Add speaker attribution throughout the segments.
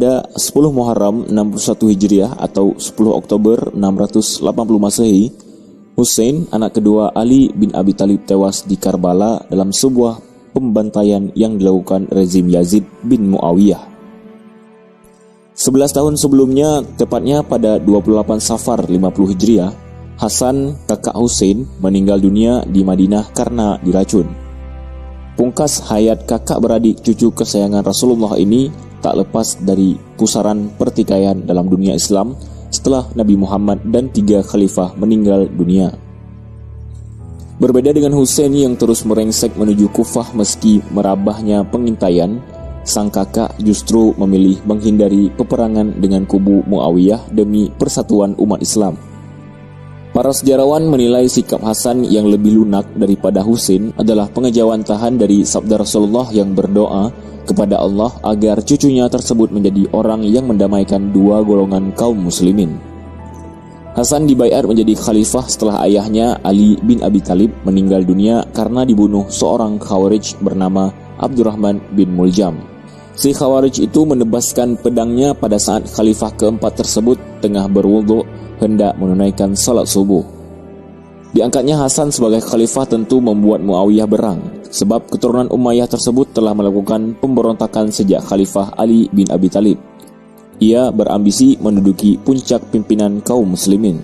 Speaker 1: Pada 10 Muharram 61 Hijriah atau 10 Oktober 680 Masehi, Hussein, anak kedua Ali bin Abi Thalib, tewas di Karbala dalam sebuah pembantaian yang dilakukan rezim Yazid bin Muawiyah. 11 tahun sebelumnya, tepatnya pada 28 Safar 50 Hijriah, Hasan, kakak Hussein, meninggal dunia di Madinah karena diracun. Pungkas hayat kakak beradik cucu kesayangan Rasulullah ini tak lepas dari pusaran pertikaian dalam dunia Islam setelah Nabi Muhammad dan 3 khalifah meninggal dunia. Berbeda dengan Hussein yang terus merengsek menuju Kufah meski merabahnya pengintaian, sang kakak justru memilih menghindari peperangan dengan kubu Muawiyah demi persatuan umat Islam. Para sejarawan menilai sikap Hasan yang lebih lunak daripada Hussein adalah pengejawantahan dari sabda Rasulullah yang berdoa kepada Allah agar cucunya tersebut menjadi orang yang mendamaikan dua golongan kaum muslimin. Hasan dibaiat menjadi khalifah setelah ayahnya Ali bin Abi Thalib meninggal dunia karena dibunuh seorang Khawarij bernama Abdurrahman bin Muljam. Si Khawarij itu menebaskan pedangnya pada saat khalifah keempat tersebut tengah berwudu hendak menunaikan salat subuh. Diangkatnya Hasan sebagai khalifah tentu membuat Muawiyah berang, sebab keturunan Umayyah tersebut telah melakukan pemberontakan sejak Khalifah Ali bin Abi Thalib. Ia berambisi menduduki puncak pimpinan kaum muslimin.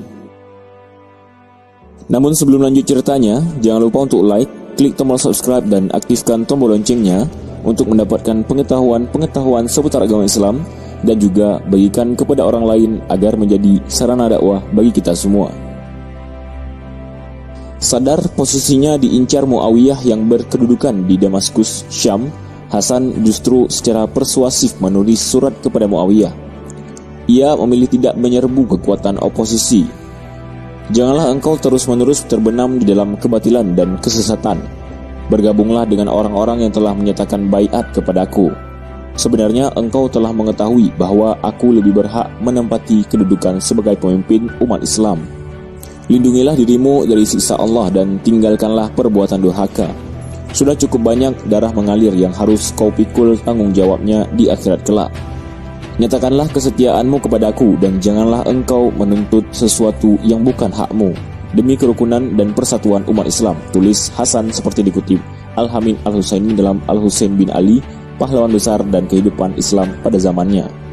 Speaker 1: Namun sebelum lanjut ceritanya, jangan lupa untuk like, klik tombol subscribe dan aktifkan tombol loncengnya untuk mendapatkan pengetahuan seputar agama Islam dan juga bagikan kepada orang lain agar menjadi sarana dakwah bagi kita semua. Sadar posisinya diincar Muawiyah yang berkedudukan di Damaskus, Syam, Hasan justru secara persuasif menulis surat kepada Muawiyah. Ia memilih tidak menyerbu kekuatan oposisi. Janganlah engkau terus-menerus terbenam di dalam kebatilan dan kesesatan. Bergabunglah dengan orang-orang yang telah menyatakan baiat kepadaku. Sebenarnya engkau telah mengetahui bahwa aku lebih berhak menempati kedudukan sebagai pemimpin umat Islam. Lindungilah dirimu dari siksa Allah dan tinggalkanlah perbuatan durhaka. Sudah cukup banyak darah mengalir yang harus kau pikul tanggung jawabnya di akhirat kelak. Nyatakanlah kesetiaanmu kepadaku dan janganlah engkau menuntut sesuatu yang bukan hakmu demi kerukunan dan persatuan umat Islam. Tulis Hasan seperti dikutip Al-Hamid Al-Husaini dalam Al-Husain bin Ali, pahlawan besar dan kehidupan Islam pada zamannya.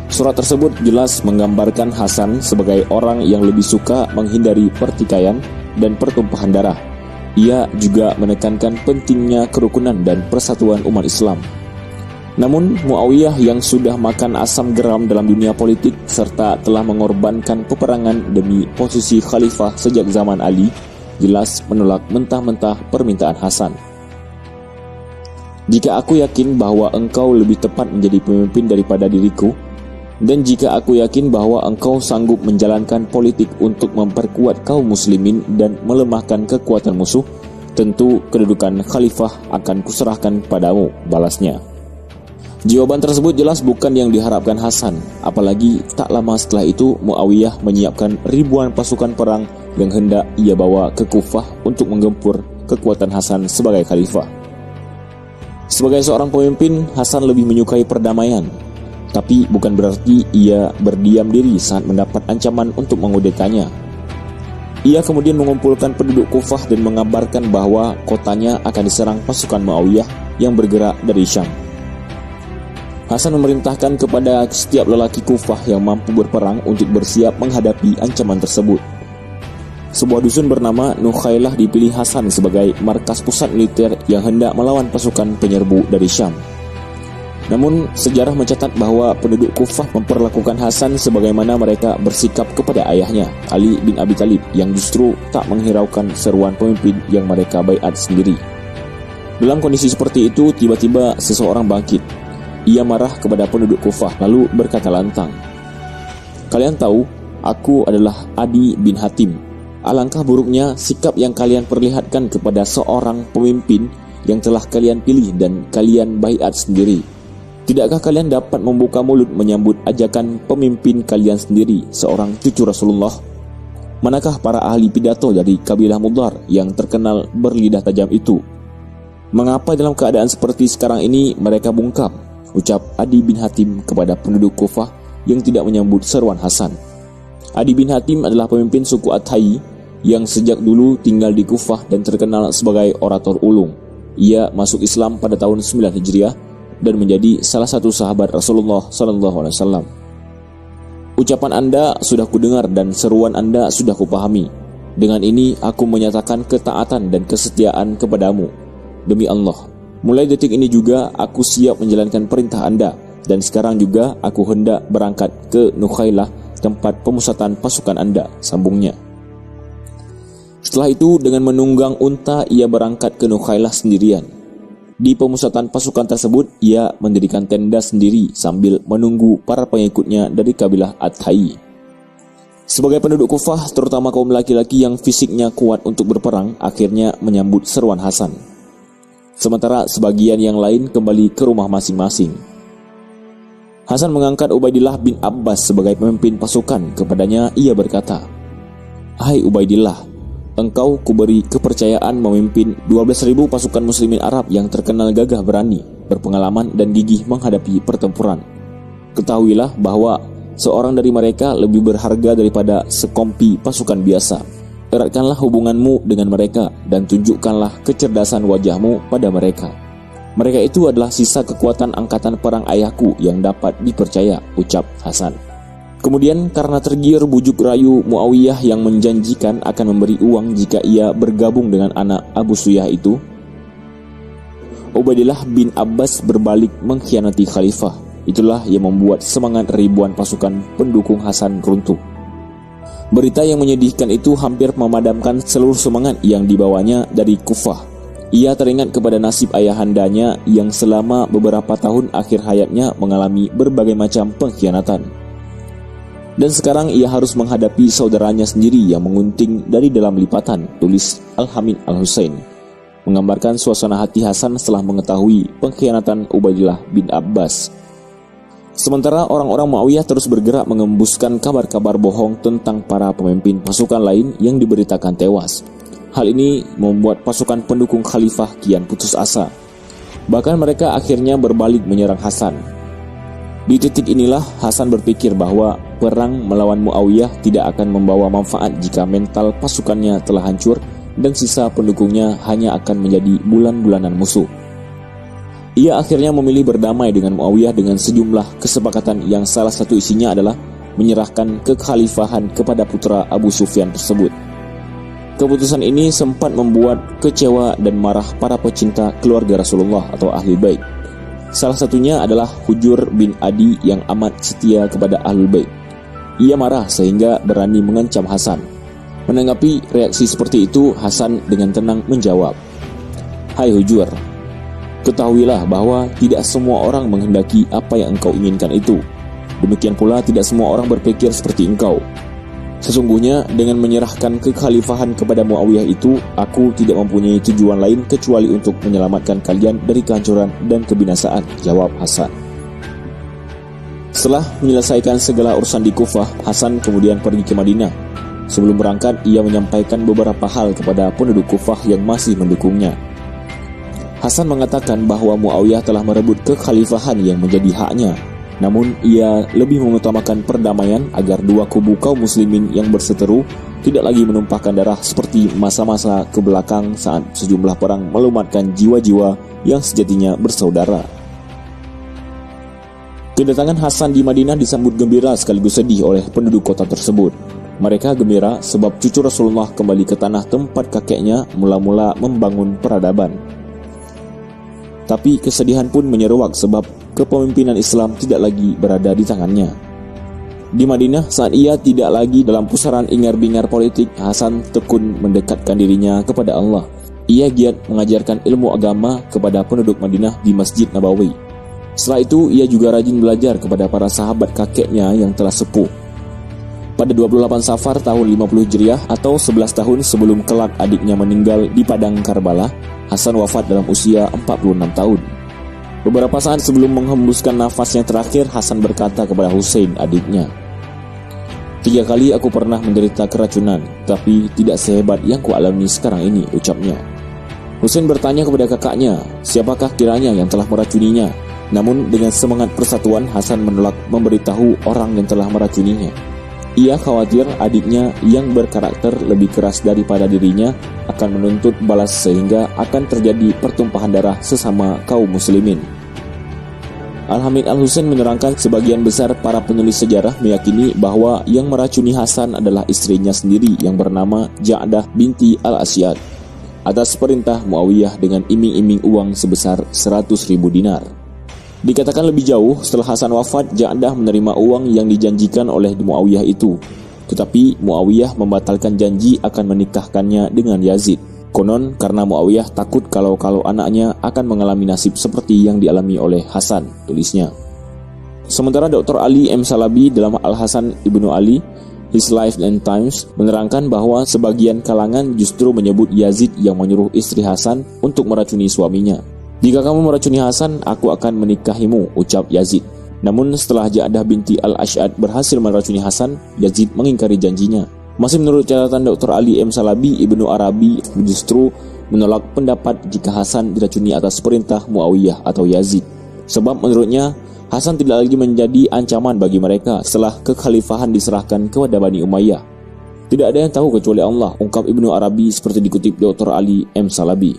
Speaker 1: Surat tersebut jelas menggambarkan Hasan sebagai orang yang lebih suka menghindari pertikaian dan pertumpahan darah. Ia juga menekankan pentingnya kerukunan dan persatuan umat Islam. Namun Muawiyah yang sudah makan asam geram dalam dunia politik serta telah mengorbankan peperangan demi posisi khalifah sejak zaman Ali, jelas menolak mentah-mentah permintaan Hasan. Jika aku yakin bahwa engkau lebih tepat menjadi pemimpin daripada diriku, dan jika aku yakin bahwa engkau sanggup menjalankan politik untuk memperkuat kaum muslimin dan melemahkan kekuatan musuh, tentu kedudukan khalifah akan kuserahkan padamu, balasnya. Jawaban tersebut jelas bukan yang diharapkan Hasan, apalagi tak lama setelah itu Muawiyah menyiapkan ribuan pasukan perang yang hendak ia bawa ke Kufah untuk menggempur kekuatan Hasan sebagai khalifah. Sebagai seorang pemimpin, Hasan lebih menyukai perdamaian. Tapi bukan berarti ia berdiam diri saat mendapat ancaman untuk mengudekannya. Ia kemudian mengumpulkan penduduk Kufah dan mengabarkan bahwa kotanya akan diserang pasukan Muawiyah yang bergerak dari Syam. Hasan memerintahkan kepada setiap lelaki Kufah yang mampu berperang untuk bersiap menghadapi ancaman tersebut. Sebuah dusun bernama Nukhailah dipilih Hasan sebagai markas pusat militer yang hendak melawan pasukan penyerbu dari Syam. Namun, sejarah mencatat bahwa penduduk Kufah memperlakukan Hasan sebagaimana mereka bersikap kepada ayahnya, Ali bin Abi Thalib, yang justru tak menghiraukan seruan pemimpin yang mereka baiat sendiri. Dalam kondisi seperti itu, tiba-tiba seseorang bangkit. Ia marah kepada penduduk Kufah, lalu berkata lantang, "Kalian tahu, aku adalah Adi bin Hatim. Alangkah buruknya sikap yang kalian perlihatkan kepada seorang pemimpin yang telah kalian pilih dan kalian baiat sendiri. Tidakkah kalian dapat membuka mulut menyambut ajakan pemimpin kalian sendiri, seorang cucu Rasulullah? Manakah para ahli pidato dari kabilah Mudhar yang terkenal berlidah tajam itu? Mengapa dalam keadaan seperti sekarang ini mereka bungkam? ucap Adi bin Hatim kepada penduduk Kufah yang tidak menyambut seruan Hasan. Adi bin Hatim adalah pemimpin suku At-Tai yang sejak dulu tinggal di Kufah dan terkenal sebagai orator ulung. Ia masuk Islam pada tahun 9 Hijriah dan menjadi salah satu sahabat Rasulullah SAW. Ucapan Anda sudah kudengar dan seruan Anda sudah kupahami. Dengan ini aku menyatakan ketaatan dan kesetiaan kepadamu. Demi Allah, mulai detik ini juga aku siap menjalankan perintah Anda, dan sekarang juga aku hendak berangkat ke Nukhailah, tempat pemusatan pasukan Anda, sambungnya. Setelah itu dengan menunggang unta ia berangkat ke Nukhailah sendirian. Di pemusatan pasukan tersebut ia mendirikan tenda sendiri sambil menunggu para pengikutnya dari kabilah At-Tai. Sebagai penduduk Kufah, terutama kaum laki-laki yang fisiknya kuat untuk berperang, akhirnya menyambut seruan Hasan. Sementara sebagian yang lain kembali ke rumah masing-masing. Hasan mengangkat Ubaidillah bin Abbas sebagai pemimpin pasukan. Kepadanya ia berkata, "Hai Ubaidillah, engkau kuberi kepercayaan memimpin 12.000 pasukan muslimin Arab yang terkenal gagah berani, berpengalaman dan gigih menghadapi pertempuran. Ketahuilah bahwa seorang dari mereka lebih berharga daripada sekompi pasukan biasa. Eratkanlah hubunganmu dengan mereka dan tunjukkanlah kecerdasan wajahmu pada mereka. Mereka itu adalah sisa kekuatan angkatan perang ayahku yang dapat dipercaya," ucap Hasan. Kemudian karena tergiur bujuk rayu Muawiyah yang menjanjikan akan memberi uang jika ia bergabung dengan anak Abu Suyah itu, Ubaidillah bin Abbas berbalik mengkhianati khalifah. Itulah yang membuat semangat ribuan pasukan pendukung Hasan runtuh. Berita yang menyedihkan itu hampir memadamkan seluruh semangat yang dibawanya dari Kufah. Ia teringat kepada nasib ayahandanya yang selama beberapa tahun akhir hayatnya mengalami berbagai macam pengkhianatan. Dan sekarang ia harus menghadapi saudaranya sendiri yang mengunting dari dalam lipatan, tulis Al-Hamid Al-Husain, menggambarkan suasana hati Hasan setelah mengetahui pengkhianatan Ubaidillah bin Abbas. Sementara orang-orang Muawiyah terus bergerak mengembuskan kabar-kabar bohong tentang para pemimpin pasukan lain yang diberitakan tewas. Hal ini membuat pasukan pendukung khalifah kian putus asa. Bahkan mereka akhirnya berbalik menyerang Hasan. Di titik inilah Hasan berpikir bahwa perang melawan Muawiyah tidak akan membawa manfaat jika mental pasukannya telah hancur dan sisa pendukungnya hanya akan menjadi bulan-bulanan musuh. Ia akhirnya memilih berdamai dengan Muawiyah dengan sejumlah kesepakatan yang salah satu isinya adalah menyerahkan kekhalifahan kepada putra Abu Sufyan tersebut. Keputusan ini sempat membuat kecewa dan marah para pecinta keluarga Rasulullah atau Ahlul Bait. Salah satunya adalah Hujur bin Adi yang amat setia kepada Ahlul Bait. Ia marah sehingga berani mengancam Hasan. Menanggapi reaksi seperti itu, Hasan dengan tenang menjawab, "Hai Hujur, ketahuilah bahwa tidak semua orang menghendaki apa yang engkau inginkan itu. Demikian pula tidak semua orang berpikir seperti engkau. Sesungguhnya dengan menyerahkan kekhalifahan kepada Muawiyah itu, aku tidak mempunyai tujuan lain kecuali untuk menyelamatkan kalian dari kehancuran dan kebinasaan," jawab Hasan. Setelah menyelesaikan segala urusan di Kufah, Hasan kemudian pergi ke Madinah. Sebelum berangkat, ia menyampaikan beberapa hal kepada penduduk Kufah yang masih mendukungnya. Hasan mengatakan bahwa Muawiyah telah merebut kekhalifahan yang menjadi haknya. Namun ia lebih mengutamakan perdamaian agar dua kubu kaum muslimin yang berseteru tidak lagi menumpahkan darah seperti masa-masa kebelakang saat sejumlah perang melumatkan jiwa-jiwa yang sejatinya bersaudara. Kedatangan Hasan di Madinah disambut gembira sekaligus sedih oleh penduduk kota tersebut. Mereka gembira sebab cucu Rasulullah kembali ke tanah tempat kakeknya mula-mula membangun peradaban. Tapi kesedihan pun menyeruak sebab kepemimpinan Islam tidak lagi berada di tangannya. Di Madinah saat ia tidak lagi dalam pusaran ingar-bingar politik, Hasan tekun mendekatkan dirinya kepada Allah. Ia giat mengajarkan ilmu agama kepada penduduk Madinah di Masjid Nabawi. Setelah itu ia juga rajin belajar kepada para sahabat kakeknya yang telah sepuh. Pada 28 Safar tahun 50 Hijriah atau 11 tahun sebelum kelak adiknya meninggal di padang Karbala, Hasan wafat dalam usia 46 tahun. Beberapa saat sebelum menghembuskan nafas yang terakhir, Hasan berkata kepada Husain adiknya, "3 kali aku pernah menderita keracunan, tapi tidak sehebat yang kualami sekarang ini," ucapnya. Husain bertanya kepada kakaknya, "Siapakah kiranya yang telah meracuninya?" Namun dengan semangat persatuan, Hasan menolak memberitahu orang yang telah meracuninya. Ia khawatir adiknya yang berkarakter lebih keras daripada dirinya akan menuntut balas sehingga akan terjadi pertumpahan darah sesama kaum muslimin. Al-Hamid Al-Husain menerangkan sebagian besar para penulis sejarah meyakini bahwa yang meracuni Hasan adalah istrinya sendiri yang bernama Ja'dah binti Al-Asyad atas perintah Muawiyah dengan iming-iming uang sebesar 100.000 dinar. Dikatakan lebih jauh, setelah Hasan wafat, Ja'dah menerima uang yang dijanjikan oleh Muawiyah itu. Tetapi Muawiyah membatalkan janji akan menikahkannya dengan Yazid. Konon karena Muawiyah takut kalau anaknya akan mengalami nasib seperti yang dialami oleh Hasan, tulisnya. Sementara Dr. Ali M. Salabi dalam Al-Hasan Ibnu Ali, His Life and Times, menerangkan bahwa sebagian kalangan justru menyebut Yazid yang menyuruh istri Hasan untuk meracuni suaminya. "Jika kamu meracuni Hasan, aku akan menikahimu," ucap Yazid. Namun setelah Ja'dah binti Al-Asyad berhasil meracuni Hasan, Yazid mengingkari janjinya. Masih menurut catatan Dr. Ali M. Salabi, Ibnu Arabi justru menolak pendapat jika Hasan diracuni atas perintah Muawiyah atau Yazid. Sebab menurutnya, Hasan tidak lagi menjadi ancaman bagi mereka setelah kekhalifahan diserahkan kepada Bani Umayyah. "Tidak ada yang tahu kecuali Allah," ungkap Ibnu Arabi seperti dikutip Dr. Ali M. Salabi.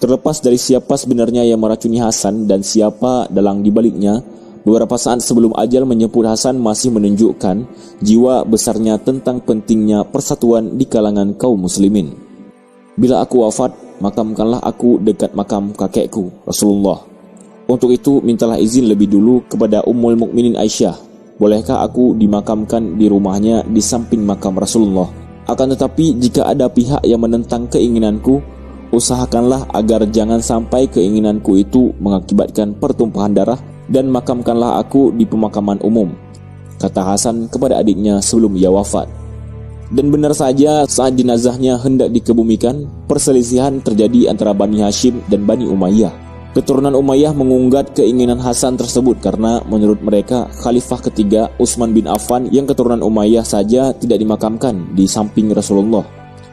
Speaker 1: Terlepas dari siapa sebenarnya yang meracuni Hasan dan siapa dalang dibaliknya, beberapa saat sebelum ajal menyebut Hasan masih menunjukkan jiwa besarnya tentang pentingnya persatuan di kalangan kaum muslimin. "Bila aku wafat, makamkanlah aku dekat makam kakekku, Rasulullah. Untuk itu mintalah izin lebih dulu kepada Ummul Mukminin Aisyah. Bolehkah aku dimakamkan di rumahnya di samping makam Rasulullah? Akan tetapi jika ada pihak yang menentang keinginanku, usahakanlah agar jangan sampai keinginanku itu mengakibatkan pertumpahan darah dan makamkanlah aku di pemakaman umum," kata Hasan kepada adiknya sebelum ia wafat. Dan benar saja, saat jenazahnya hendak dikebumikan, perselisihan terjadi antara Bani Hashim dan Bani Umayyah. Keturunan Umayyah mengunggat keinginan Hasan tersebut karena menurut mereka Khalifah ketiga Utsman bin Affan yang keturunan Umayyah saja tidak dimakamkan di samping Rasulullah.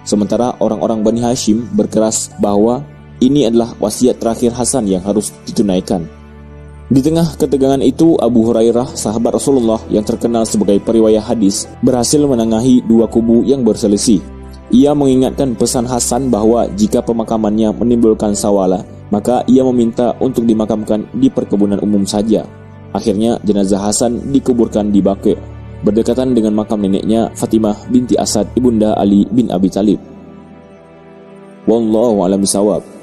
Speaker 1: Sementara orang-orang Bani Hashim berkeras bahwa ini adalah wasiat terakhir Hasan yang harus ditunaikan. Di tengah ketegangan itu, Abu Hurairah, sahabat Rasulullah yang terkenal sebagai periwayat hadis, berhasil menengahi dua kubu yang berselisih. Ia mengingatkan pesan Hasan bahwa jika pemakamannya menimbulkan sawala, maka ia meminta untuk dimakamkan di perkebunan umum saja. Akhirnya jenazah Hasan dikuburkan di Baqi', berdekatan dengan makam neneknya Fatimah binti Asad, ibunda Ali bin Abi Thalib. Wallahu a'lam bishawab.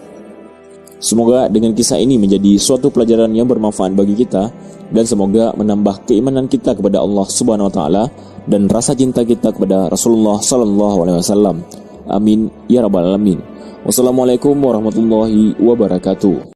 Speaker 1: Semoga dengan kisah ini menjadi suatu pelajaran yang bermanfaat bagi kita dan semoga menambah keimanan kita kepada Allah Subhanahu wa taala dan rasa cinta kita kepada Rasulullah sallallahu alaihi wasallam. Amin ya rabbal alamin. Wassalamualaikum warahmatullahi wabarakatuh.